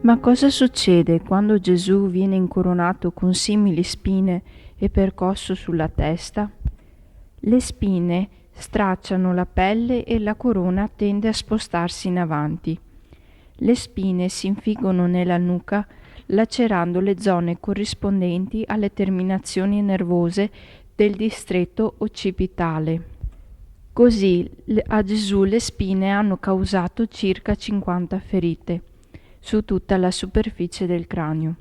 Ma cosa succede quando Gesù viene incoronato con simili spine e percosso sulla testa? Le spine stracciano la pelle e la corona tende a spostarsi in avanti. Le spine si infiggono nella nuca, lacerando le zone corrispondenti alle terminazioni nervose del distretto occipitale. Così a Gesù le spine hanno causato circa 50 ferite su tutta la superficie del cranio,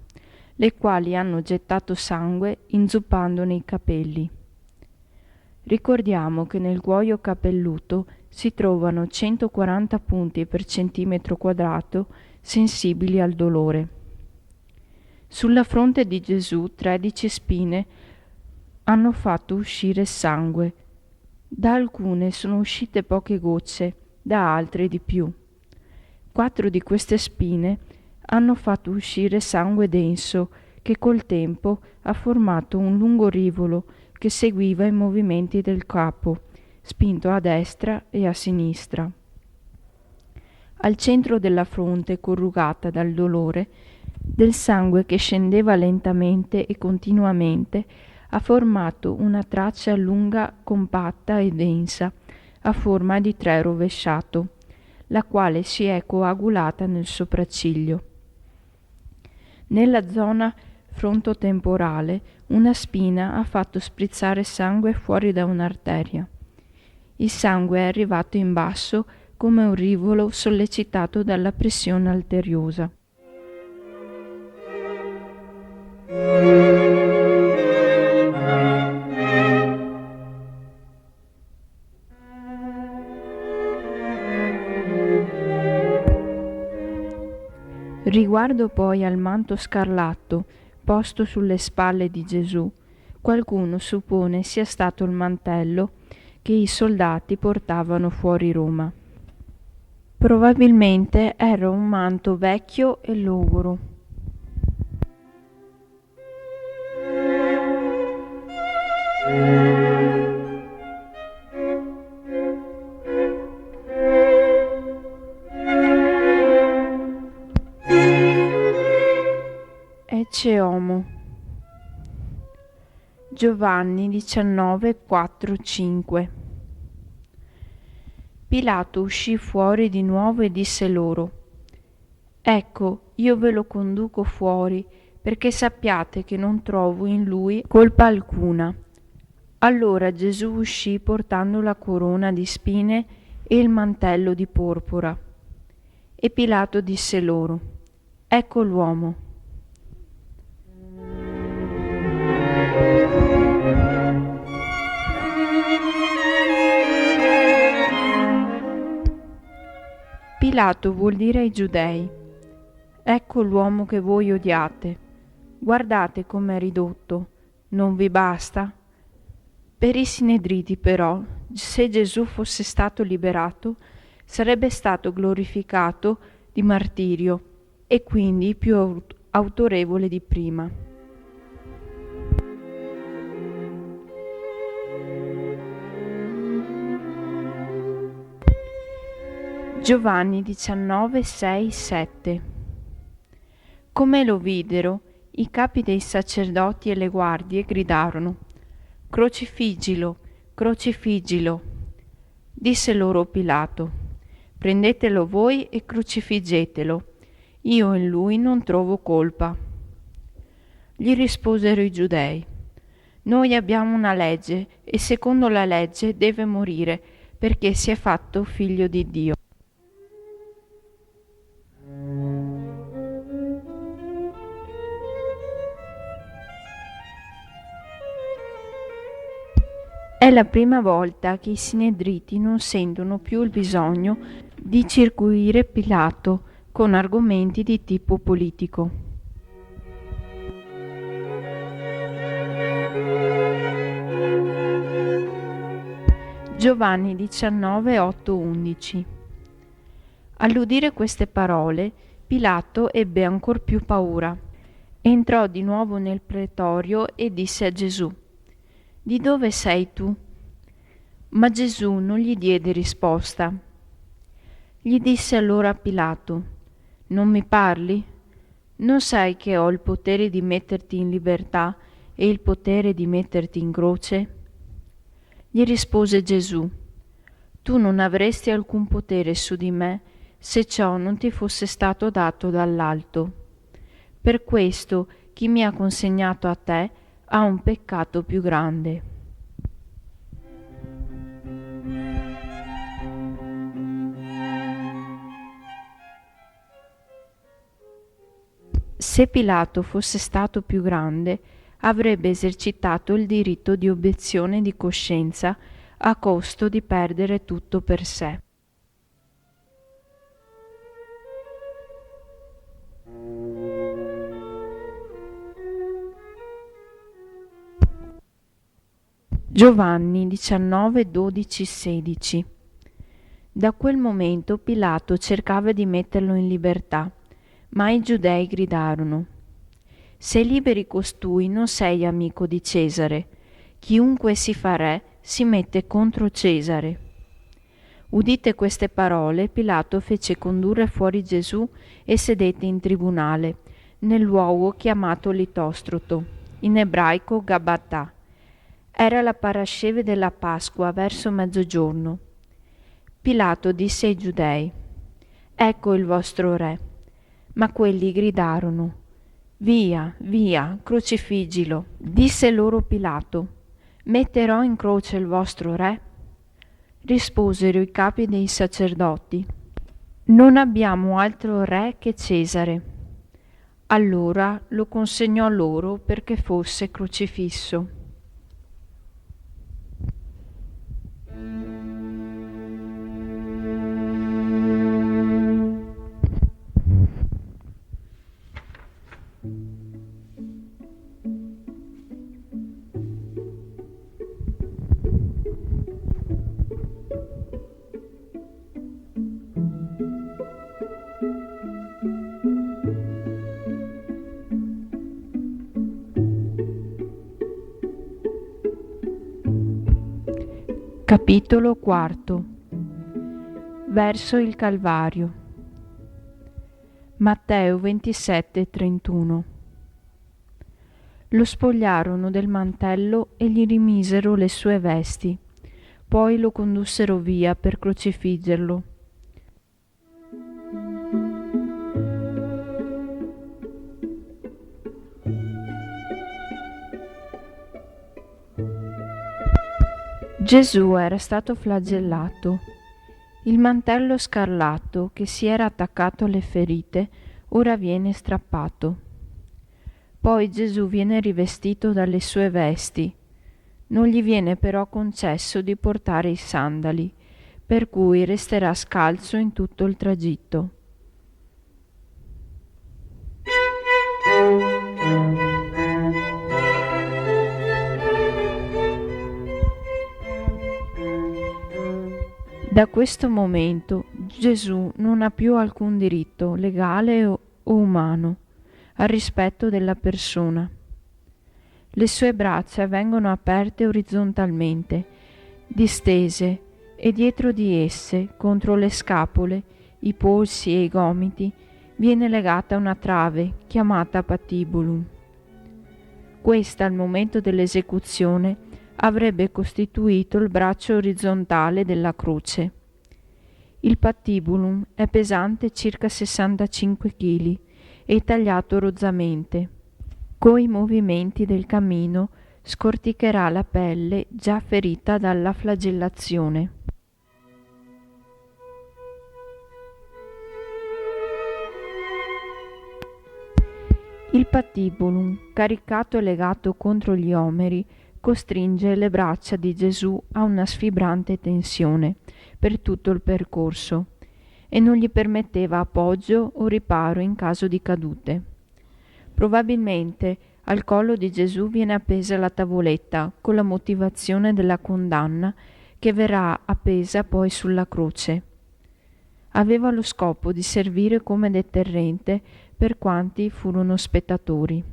le quali hanno gettato sangue inzuppandone i capelli. Ricordiamo che nel cuoio capelluto si trovano 140 punti per centimetro quadrato sensibili al dolore. Sulla fronte di Gesù 13 spine hanno fatto uscire sangue. Da alcune sono uscite poche gocce, da altre di più. 4 di queste spine hanno fatto uscire sangue denso che col tempo ha formato un lungo rivolo che seguiva i movimenti del capo, spinto a destra e a sinistra. Al centro della fronte corrugata dal dolore, del sangue che scendeva lentamente e continuamente, ha formato una traccia lunga, compatta e densa, a forma di 3 rovesciato, la quale si è coagulata nel sopracciglio. Nella zona frontotemporale una spina ha fatto sprizzare sangue fuori da un'arteria. Il sangue è arrivato in basso come un rivolo sollecitato dalla pressione arteriosa. Riguardo poi al manto scarlatto posto sulle spalle di Gesù, qualcuno suppone sia stato il mantello che i soldati portavano fuori Roma. Probabilmente era un manto vecchio e logoro. Ecce homo. Giovanni 19, 4, 5. Pilato uscì fuori di nuovo e disse loro: Ecco, io ve lo conduco fuori, perché sappiate che non trovo in lui colpa alcuna. Allora Gesù uscì portando la corona di spine e il mantello di porpora. E Pilato disse loro: Ecco l'uomo. Pilato vuol dire ai giudei: Ecco l'uomo che voi odiate, guardate com'è ridotto, non vi basta? Per i sinedriti però, se Gesù fosse stato liberato, sarebbe stato glorificato di martirio e quindi più autorevole di prima. Giovanni 19, 6, 7. Come lo videro, i capi dei sacerdoti e le guardie gridarono: Crocifiggilo, crocifiggilo. Disse loro Pilato: Prendetelo voi e crocifiggetelo. Io in lui non trovo colpa. Gli risposero i giudei: Noi abbiamo una legge e secondo la legge deve morire perché si è fatto figlio di Dio. È la prima volta che i sinedriti non sentono più il bisogno di circuire Pilato con argomenti di tipo politico. Giovanni 19, 8, 11. All'udire queste parole, Pilato ebbe ancor più paura. Entrò di nuovo nel pretorio e disse a Gesù: Di dove sei tu? Ma Gesù non gli diede risposta. Gli disse allora Pilato: Non mi parli? Non sai che ho il potere di metterti in libertà e il potere di metterti in croce? Gli rispose Gesù: Tu non avresti alcun potere su di me se ciò non ti fosse stato dato dall'alto. Per questo chi mi ha consegnato a te ha un peccato più grande. Se Pilato fosse stato più grande, avrebbe esercitato il diritto di obiezione di coscienza a costo di perdere tutto per sé. Giovanni 19, 12, 16. Da quel momento Pilato cercava di metterlo in libertà, ma i giudei gridarono: Se liberi costui non sei amico di Cesare. Chiunque si fa re si mette contro Cesare. Udite queste parole, Pilato fece condurre fuori Gesù e sedette in tribunale, nel luogo chiamato Litostroto, in ebraico Gabatà. Era la parasceve della Pasqua, verso mezzogiorno. Pilato disse ai giudei: Ecco il vostro re. Ma quelli gridarono: Via, via, crocifiggilo. Disse loro Pilato: Metterò in croce il vostro re? Risposero i capi dei sacerdoti: Non abbiamo altro re che Cesare. Allora lo consegnò loro perché fosse crocifisso. Capitolo quarto. Verso il Calvario. Matteo 27:31. Lo spogliarono del mantello e gli rimisero le sue vesti, poi lo condussero via per crocifiggerlo. Gesù era stato flagellato. Il mantello scarlatto che si era attaccato alle ferite ora viene strappato. Poi Gesù viene rivestito dalle sue vesti. Non gli viene però concesso di portare i sandali, per cui resterà scalzo in tutto il tragitto. Da questo momento Gesù non ha più alcun diritto, legale o umano, al rispetto della persona. Le sue braccia vengono aperte orizzontalmente, distese, e dietro di esse, contro le scapole, i polsi e i gomiti, viene legata una trave chiamata patibulum. Questa, al momento dell'esecuzione, avrebbe costituito il braccio orizzontale della croce. Il patibulum è pesante circa 65 kg e tagliato rozzamente. Coi movimenti del cammino scorticherà la pelle già ferita dalla flagellazione. Il patibulum, caricato e legato contro gli omeri, costringe le braccia di Gesù a una sfibrante tensione per tutto il percorso e non gli permetteva appoggio o riparo in caso di cadute. Probabilmente al collo di Gesù viene appesa la tavoletta con la motivazione della condanna che verrà appesa poi sulla croce. Aveva lo scopo di servire come deterrente per quanti furono spettatori.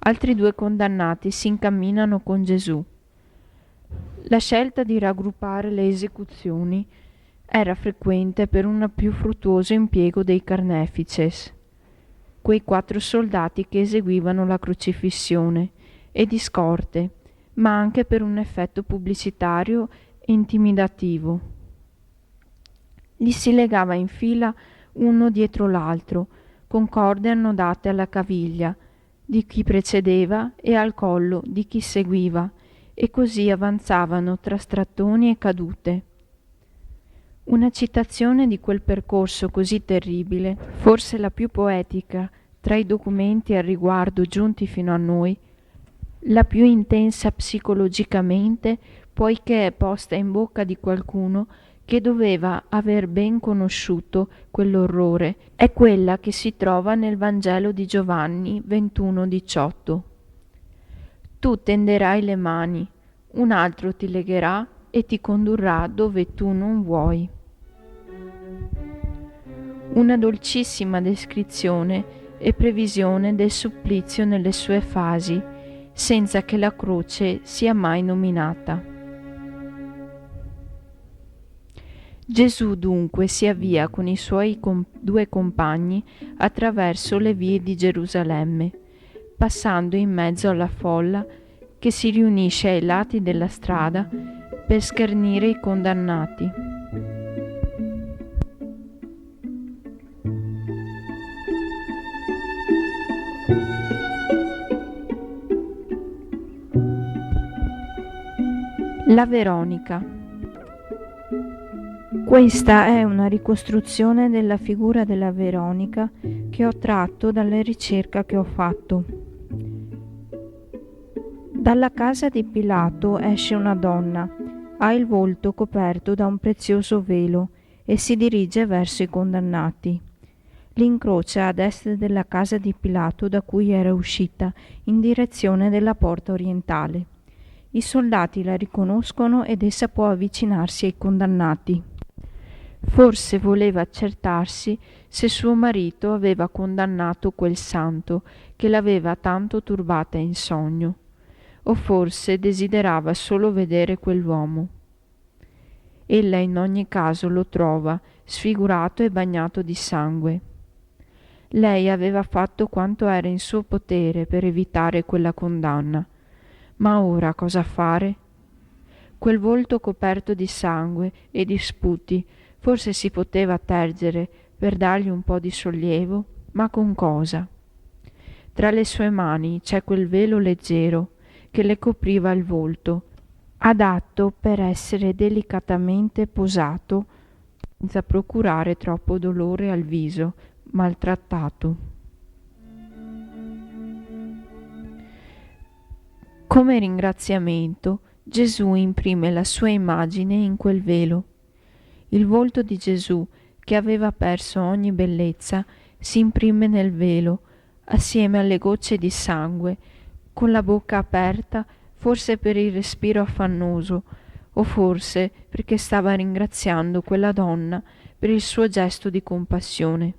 Altri due condannati si incamminano con Gesù. La scelta di raggruppare le esecuzioni era frequente per un più fruttuoso impiego dei carnefices. quei 4 soldati che eseguivano la crocifissione, e di scorte, ma anche per un effetto pubblicitario e intimidativo. Li si legava in fila uno dietro l'altro, con corde annodate alla caviglia di chi precedeva e al collo di chi seguiva, e così avanzavano tra strattoni e cadute. Una citazione di quel percorso così terribile, forse la più poetica tra i documenti al riguardo giunti fino a noi, la più intensa psicologicamente, poiché è posta in bocca di qualcuno che doveva aver ben conosciuto quell'orrore, è quella che si trova nel Vangelo di Giovanni 21:18. Tu tenderai le mani, un altro ti legherà e ti condurrà dove tu non vuoi. Una dolcissima descrizione e previsione del supplizio nelle sue fasi, senza che la croce sia mai nominata. Gesù dunque si avvia con i suoi 2 compagni attraverso le vie di Gerusalemme, passando in mezzo alla folla che si riunisce ai lati della strada per schernire i condannati. La Veronica. Questa è una ricostruzione della figura della Veronica che ho tratto dalle ricerche che ho fatto. Dalla casa di Pilato esce una donna, ha il volto coperto da un prezioso velo e si dirige verso i condannati. Li incrocia a destra della casa di Pilato da cui era uscita, in direzione della porta orientale. I soldati la riconoscono ed essa può avvicinarsi ai condannati. Forse voleva accertarsi se suo marito aveva condannato quel santo che l'aveva tanto turbata in sogno, o forse desiderava solo vedere quell'uomo. Ella in ogni caso lo trova sfigurato e bagnato di sangue. Lei aveva fatto quanto era in suo potere per evitare quella condanna. Ma ora cosa fare? Quel volto coperto di sangue e di sputi forse si poteva tergere per dargli un po' di sollievo, ma con cosa? Tra le sue mani c'è quel velo leggero che le copriva il volto, adatto per essere delicatamente posato senza procurare troppo dolore al viso maltrattato. Come ringraziamento, Gesù imprime la sua immagine in quel velo. Il volto di Gesù, che aveva perso ogni bellezza, si imprime nel velo, assieme alle gocce di sangue, con la bocca aperta, forse per il respiro affannoso, o forse perché stava ringraziando quella donna per il suo gesto di compassione.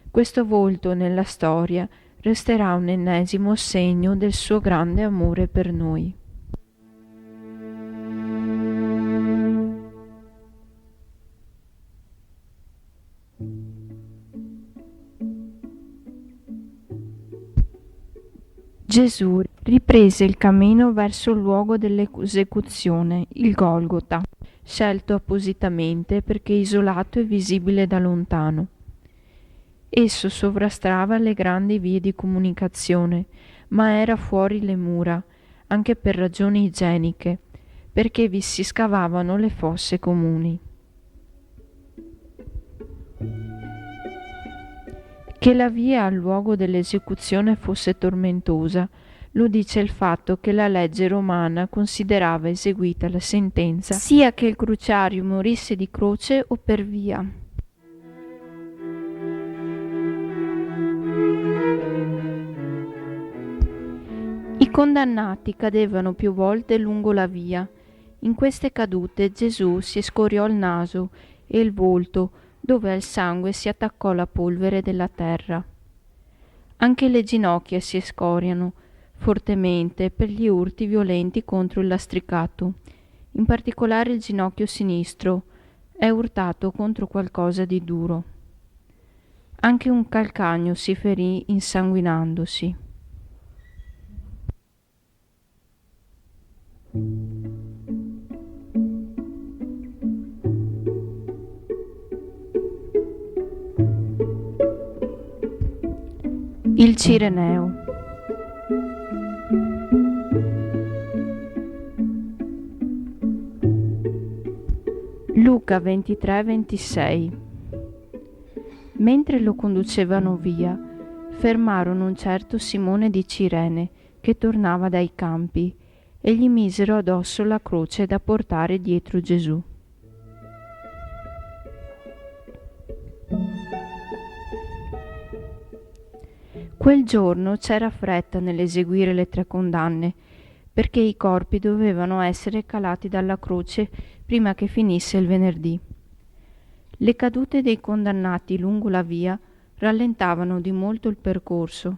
Questo volto nella storia resterà un ennesimo segno del suo grande amore per noi. Gesù riprese il cammino verso il luogo dell'esecuzione, il Golgota, scelto appositamente perché isolato e visibile da lontano. Esso sovrastrava le grandi vie di comunicazione, ma era fuori le mura, anche per ragioni igieniche, perché vi si scavavano le fosse comuni. Che la via al luogo dell'esecuzione fosse tormentosa, lo dice il fatto che la legge romana considerava eseguita la sentenza sia che il cruciario morisse di croce o per via. I condannati cadevano più volte lungo la via. In queste cadute Gesù si scoriò il naso e il volto, dove al sangue si attaccò la polvere della terra. Anche le ginocchia si scoriano fortemente per gli urti violenti contro il lastricato. In particolare il ginocchio sinistro è urtato contro qualcosa di duro. Anche un calcagno si ferì insanguinandosi. Il Cireneo. Luca 23-26. Mentre lo conducevano via, fermarono un certo Simone di Cirene che tornava dai campi e gli misero addosso la croce da portare dietro Gesù. Quel giorno c'era fretta nell'eseguire le 3 condanne, perché i corpi dovevano essere calati dalla croce prima che finisse il venerdì. Le cadute dei condannati lungo la via rallentavano di molto il percorso,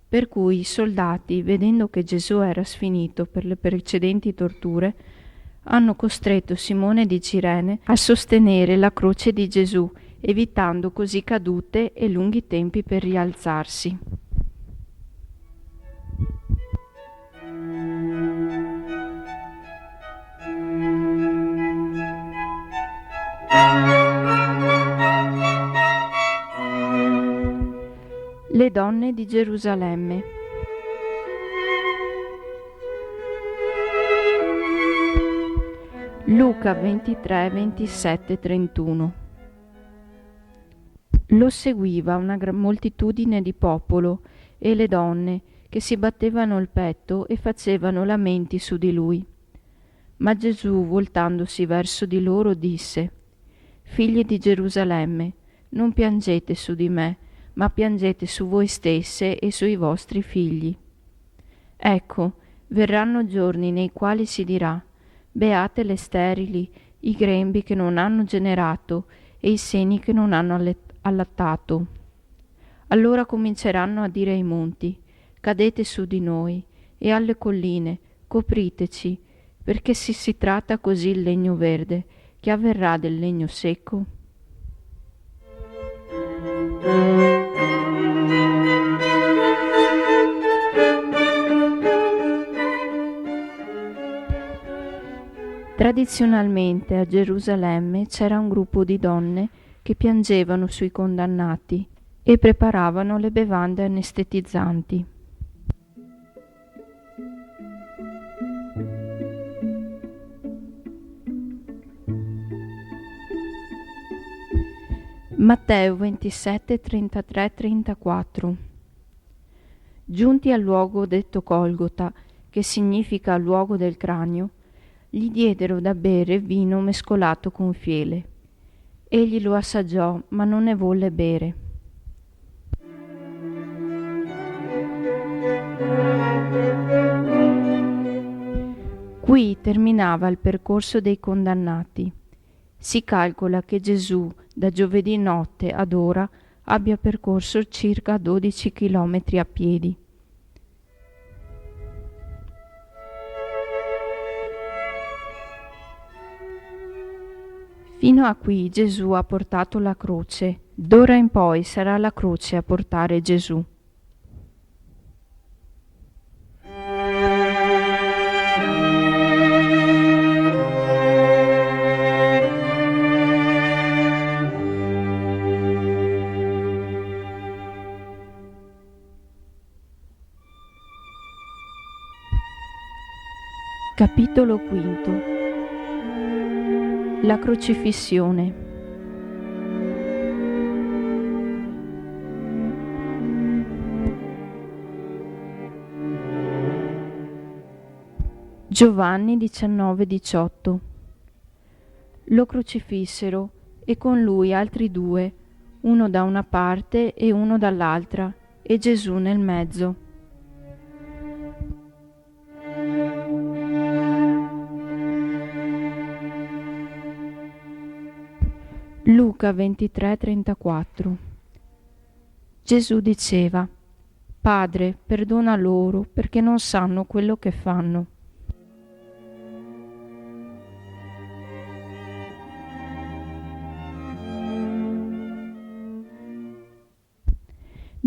per cui i soldati, vedendo che Gesù era sfinito per le precedenti torture, hanno costretto Simone di Cirene a sostenere la croce di Gesù, evitando così cadute e lunghi tempi per rialzarsi. Le donne di Gerusalemme. Luca 23, 27, 31. Lo seguiva una gran moltitudine di popolo e le donne che si battevano il petto e facevano lamenti su di lui. Ma Gesù, voltandosi verso di loro, disse: Figli di Gerusalemme, non piangete su di me, ma piangete su voi stesse e sui vostri figli. Ecco, verranno giorni nei quali si dirà: beate le sterili, i grembi che non hanno generato e i seni che non hanno allattato. Allora cominceranno a dire ai monti: cadete su di noi, e alle colline: copriteci, perché se si tratta così il legno verde, che avverrà del legno secco? Tradizionalmente a Gerusalemme c'era un gruppo di donne che piangevano sui condannati e preparavano le bevande anestetizzanti. Matteo 27, 33, 34. Giunti al luogo detto Golgota, che significa luogo del cranio, gli diedero da bere vino mescolato con fiele. Egli lo assaggiò, ma non ne volle bere. Qui terminava il percorso dei condannati. Si calcola che Gesù, da giovedì notte ad ora, abbia percorso circa 12 chilometri a piedi. Fino a qui Gesù ha portato la croce, d'ora in poi sarà la croce a portare Gesù. Capitolo V. La crocifissione. Giovanni 19:18. Lo crocifissero e con lui altri 2, uno da una parte e uno dall'altra, e Gesù nel mezzo. Luca 23:34. Gesù diceva: Padre, perdona loro perché non sanno quello che fanno.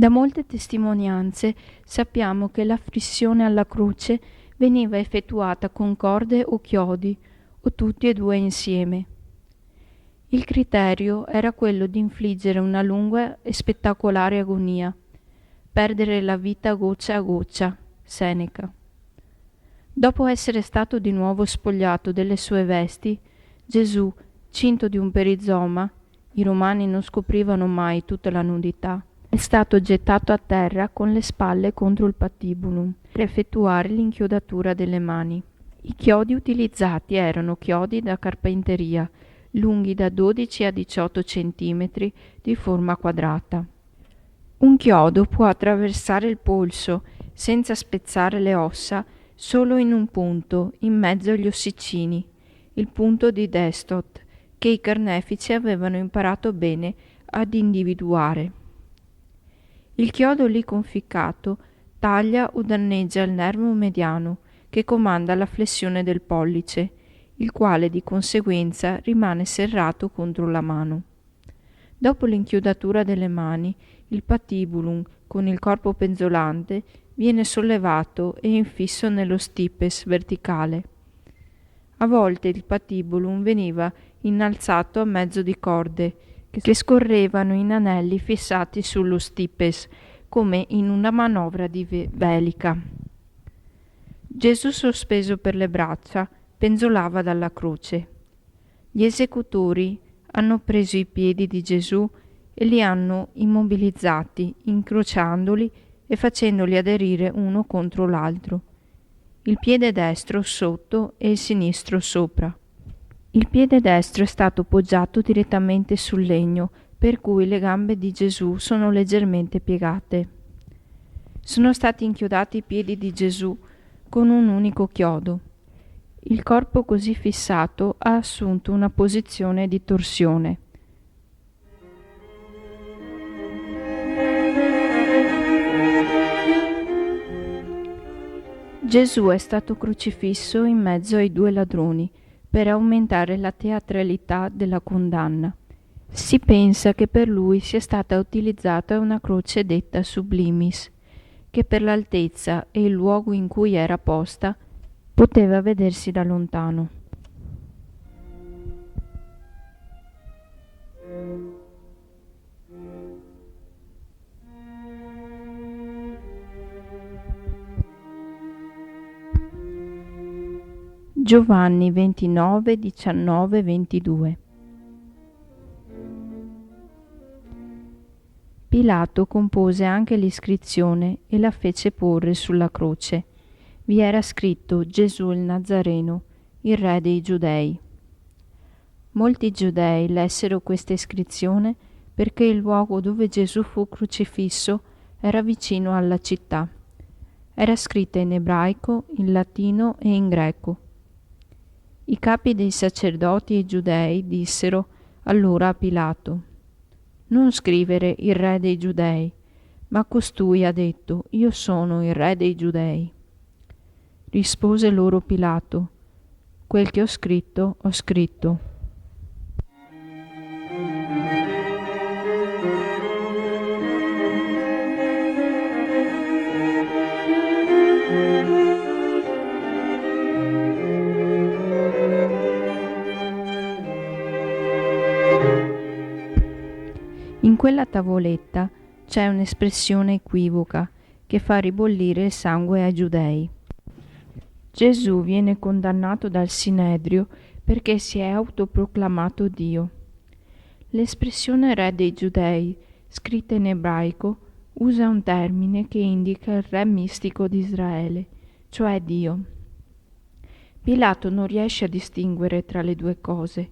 Da molte testimonianze sappiamo che l'afflizione alla croce veniva effettuata con corde o chiodi, o tutti e due insieme. Il criterio era quello di infliggere una lunga e spettacolare agonia, perdere la vita goccia a goccia, Seneca. Dopo essere stato di nuovo spogliato delle sue vesti, Gesù, cinto di un perizoma, i romani non scoprivano mai tutta la nudità, è stato gettato a terra con le spalle contro il patibulum per effettuare l'inchiodatura delle mani. I chiodi utilizzati erano chiodi da carpenteria, lunghi da 12 a 18 centimetri, di forma quadrata. Un chiodo può attraversare il polso senza spezzare le ossa solo in un punto, in mezzo agli ossicini, il punto di Destot, che i carnefici avevano imparato bene ad individuare. Il chiodo lì conficcato taglia o danneggia il nervo mediano che comanda la flessione del pollice, il quale di conseguenza rimane serrato contro la mano. Dopo l'inchiodatura delle mani, il patibulum, con il corpo penzolante, viene sollevato e infisso nello stipes verticale. A volte il patibulum veniva innalzato a mezzo di corde che scorrevano in anelli fissati sullo stipes, come in una manovra di velica. Gesù, sospeso per le braccia, penzolava dalla croce. Gli esecutori hanno preso i piedi di Gesù e li hanno immobilizzati, incrociandoli e facendoli aderire uno contro l'altro, il piede destro sotto e il sinistro sopra. Il piede destro è stato poggiato direttamente sul legno, per cui le gambe di Gesù sono leggermente piegate. Sono stati inchiodati i piedi di Gesù con un unico chiodo. Il corpo così fissato ha assunto una posizione di torsione. Gesù è stato crocifisso in mezzo ai due ladroni per aumentare la teatralità della condanna. Si pensa che per lui sia stata utilizzata una croce detta sublimis, che per l'altezza e il luogo in cui era posta poteva vedersi da lontano. Giovanni 29, 19, 22. Pilato compose anche l'iscrizione e la fece porre sulla croce. Vi era scritto Gesù il Nazareno, il re dei Giudei. Molti giudei lessero questa iscrizione perché il luogo dove Gesù fu crocifisso era vicino alla città. Era scritta in ebraico, in latino e in greco. I capi dei sacerdoti e giudei dissero allora a Pilato: non scrivere il re dei Giudei, ma costui ha detto: io sono il re dei Giudei. Rispose loro Pilato: quel che ho scritto, ho scritto. In quella tavoletta c'è un'espressione equivoca che fa ribollire il sangue ai giudei. Gesù viene condannato dal Sinedrio perché si è autoproclamato Dio. L'espressione re dei giudei, scritta in ebraico, usa un termine che indica il re mistico di Israele, cioè Dio. Pilato non riesce a distinguere tra le due cose.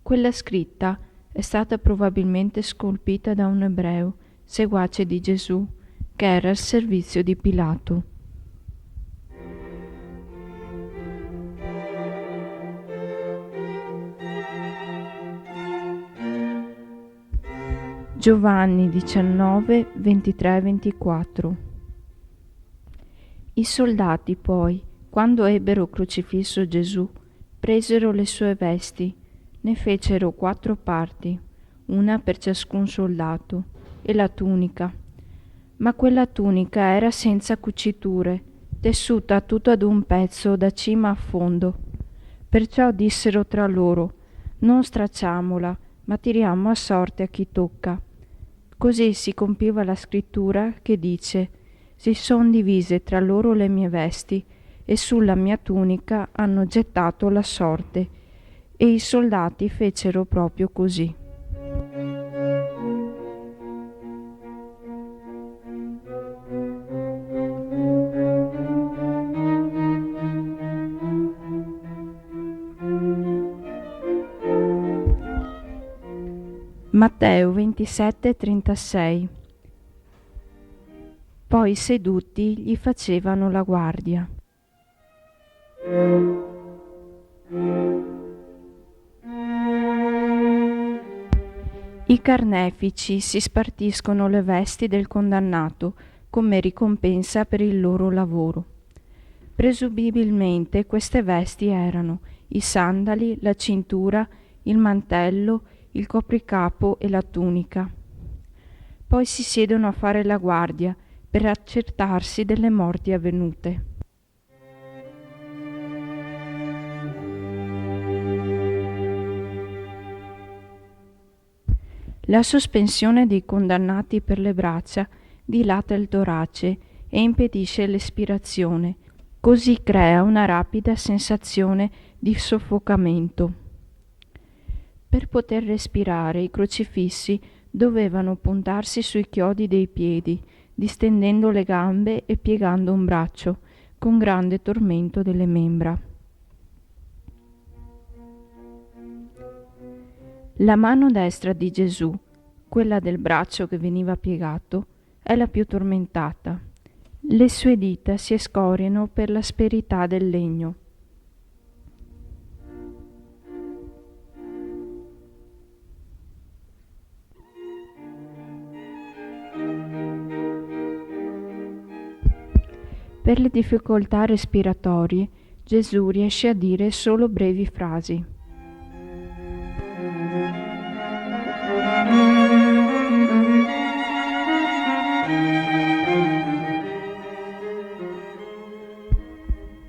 Quella scritta è stata probabilmente scolpita da un ebreo, seguace di Gesù, che era al servizio di Pilato. Giovanni 19, 23-24. I soldati poi, quando ebbero crocifisso Gesù, presero le sue vesti, ne fecero 4 parti, una per ciascun soldato, e la tunica. Ma quella tunica era senza cuciture, tessuta tutta ad un pezzo da cima a fondo. Perciò dissero tra loro: non stracciamola, ma tiriamo a sorte a chi tocca. Così si compiva la scrittura che dice: si son divise tra loro le mie vesti, e sulla mia tunica hanno gettato la sorte. E i soldati fecero proprio così. Matteo 27,36. Poi seduti gli facevano la guardia. I carnefici si spartiscono le vesti del condannato come ricompensa per il loro lavoro. Presumibilmente queste vesti erano i sandali, la cintura, il mantello, il copricapo e la tunica. Poi si siedono a fare la guardia per accertarsi delle morti avvenute. La sospensione dei condannati per le braccia dilata il torace e impedisce l'espirazione, così crea una rapida sensazione di soffocamento. Per poter respirare, i crocifissi dovevano puntarsi sui chiodi dei piedi, distendendo le gambe e piegando un braccio, con grande tormento delle membra. La mano destra di Gesù, quella del braccio che veniva piegato, è la più tormentata. Le sue dita si escoriano per l'asperità del legno. Per le difficoltà respiratorie, Gesù riesce a dire solo brevi frasi.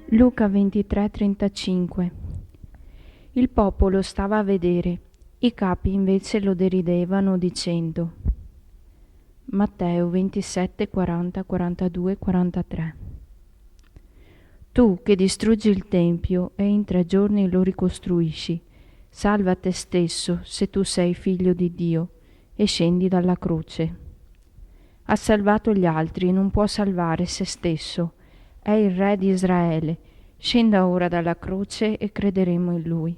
Luca 23,35. Il popolo stava a vedere, i capi invece lo deridevano dicendo. Matteo 27, 40, 42, 43. Tu che distruggi il Tempio e in 3 giorni lo ricostruisci, salva te stesso se tu sei figlio di Dio e scendi dalla croce. Ha salvato gli altri e non può salvare se stesso. È il Re di Israele. Scenda ora dalla croce e crederemo in Lui.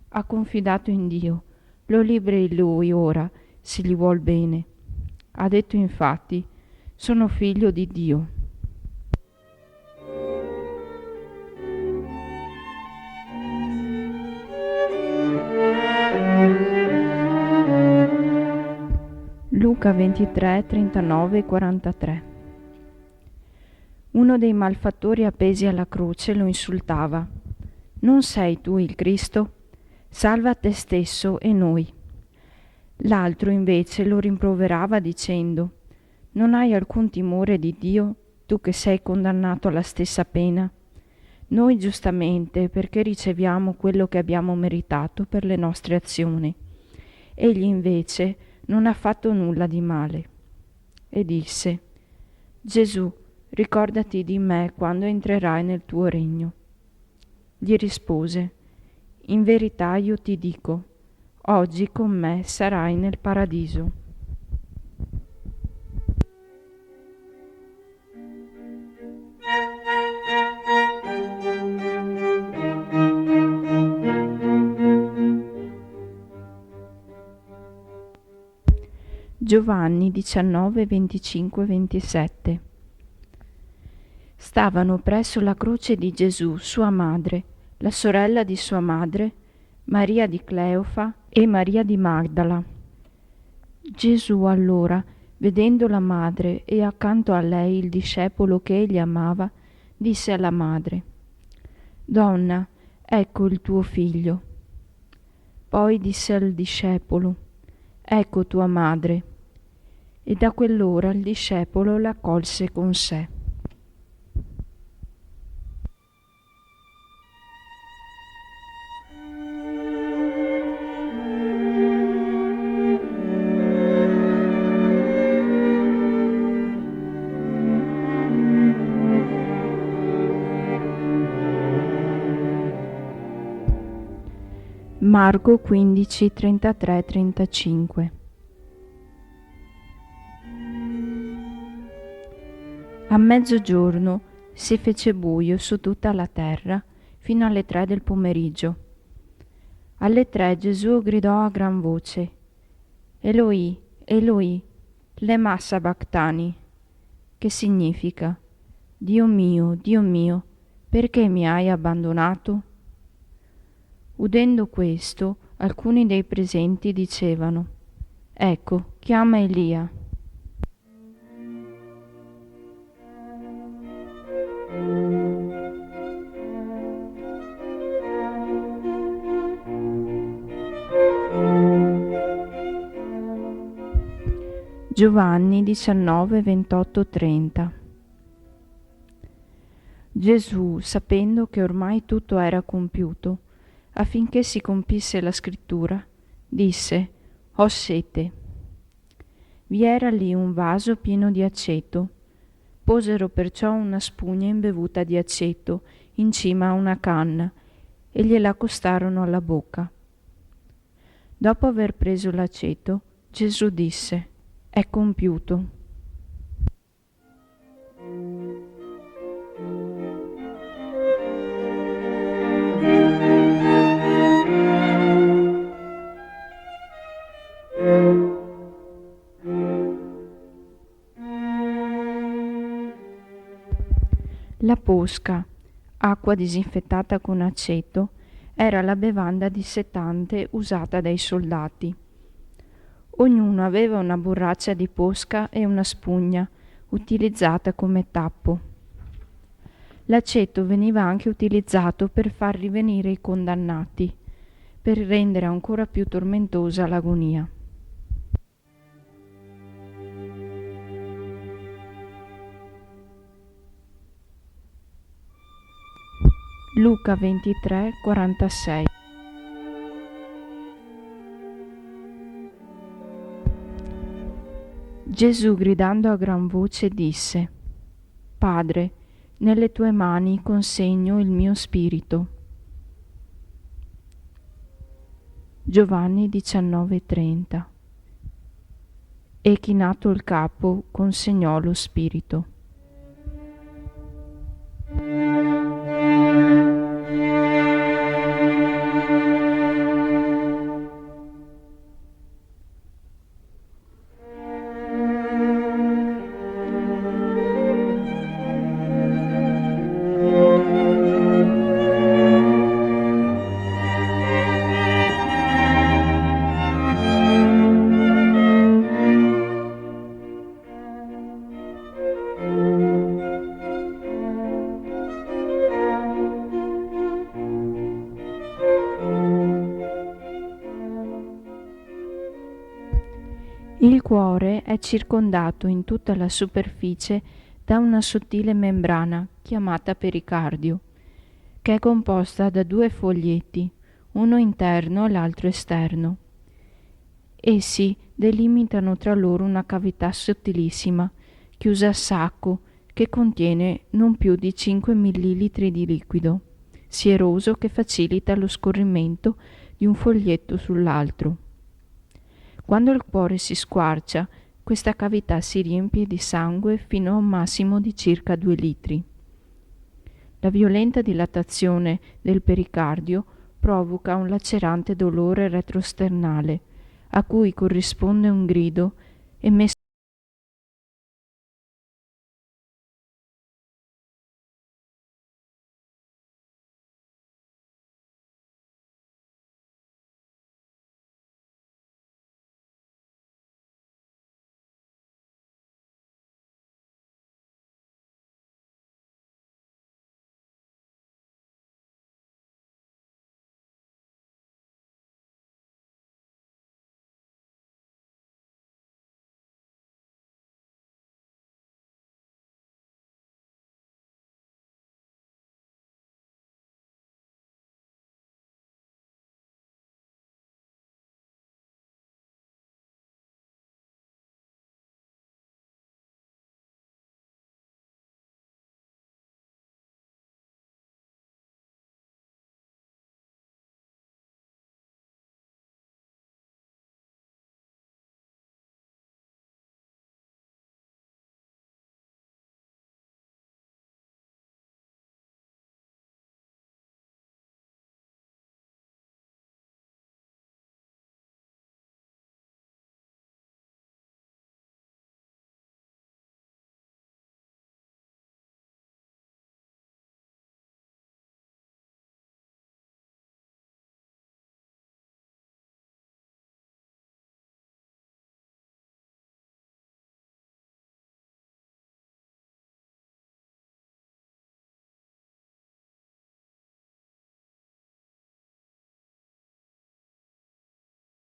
Ha confidato in Dio. Lo liberi Lui ora, se gli vuol bene. Ha detto infatti: sono figlio di Dio. Luca 23, 39 e 43. Uno dei malfattori appesi alla croce lo insultava. Non sei tu il Cristo? Salva te stesso e noi. L'altro invece lo rimproverava dicendo: non hai alcun timore di Dio, tu che sei condannato alla stessa pena? Noi giustamente, perché riceviamo quello che abbiamo meritato per le nostre azioni. Egli invece non ha fatto nulla di male. E disse: Gesù, ricordati di me quando entrerai nel tuo regno. Gli rispose: in verità io ti dico, oggi con me sarai nel paradiso. Giovanni 19, 25, 27. Stavano presso la croce di Gesù sua madre, la sorella di sua madre, Maria di Cleofa e Maria di Magdala. Gesù allora, vedendo la madre e accanto a lei il discepolo che egli amava, disse alla madre: Donna, ecco il tuo figlio. Poi disse al discepolo: Ecco tua madre. e da quell'ora il discepolo l'accolse con sé. Marco 15, 33-35. A mezzogiorno si fece buio su tutta la terra fino alle 3 del pomeriggio. Alle 3 Gesù gridò a gran voce: Eloi, Eloi, lema sabachthani, che significa: Dio mio, perché mi hai abbandonato? Udendo questo, alcuni dei presenti dicevano: Ecco, chiama Elia. Giovanni 19, 28, 30. Gesù, sapendo che ormai tutto era compiuto, affinché si compisse la scrittura, disse: Ho sete. Vi era lì un vaso pieno di aceto. Posero perciò una spugna imbevuta di aceto in cima a una canna e gliela accostarono alla bocca. Dopo aver preso l'aceto, Gesù disse: È compiuto. La posca, acqua disinfettata con aceto, era la bevanda dissetante usata dai soldati. Ognuno aveva una borraccia di posca e una spugna, utilizzata come tappo. L'aceto veniva anche utilizzato per far rivenire i condannati, per rendere ancora più tormentosa l'agonia. Luca 23, 46. Gesù, gridando a gran voce, disse: Padre, nelle tue mani consegno il mio spirito. Giovanni 19:30. E chinato il capo consegnò lo spirito. Il cuore è circondato in tutta la superficie da una sottile membrana chiamata pericardio, che è composta da 2 foglietti, uno interno e l'altro esterno. Essi delimitano tra loro una cavità sottilissima, chiusa a sacco, che contiene non più di 5 millilitri di liquido, sieroso che facilita lo scorrimento di un foglietto sull'altro. Quando il cuore si squarcia, questa cavità si riempie di sangue fino a un massimo di circa 2 litri. La violenta dilatazione del pericardio provoca un lacerante dolore retrosternale, a cui corrisponde un grido emesso